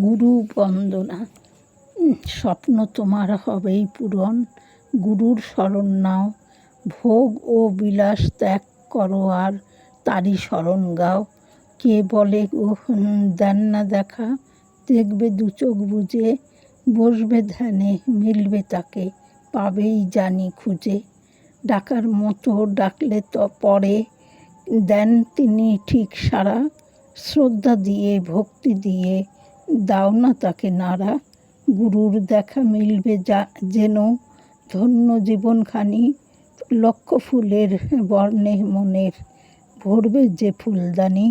গুরু বন্দনা। স্বপ্ন তোমার হবেই পূরণ, গুরুর শরণ নাও। ভোগ ও বিলাস ত্যাগ করো আর তারই শরণ গাও। কে বলে দেন না দেখা, দেখবে দু চোখ বুজে। বসবে ধ্যানে মিলবে তাকে, পাবেই জানি খুঁজে। ডাকার মতো ডাকলে তো পরে দেন তিনি ঠিক সাড়া। শ্রদ্ধা দিয়ে ভক্তি দিয়ে দাও না তাকে নাড়া। গুরুর দেখা মিলবে যেন ধন্য জীবনখানি। লক্ষ ফুলের বর্ণে মনের ভরবে যে ফুলদানি।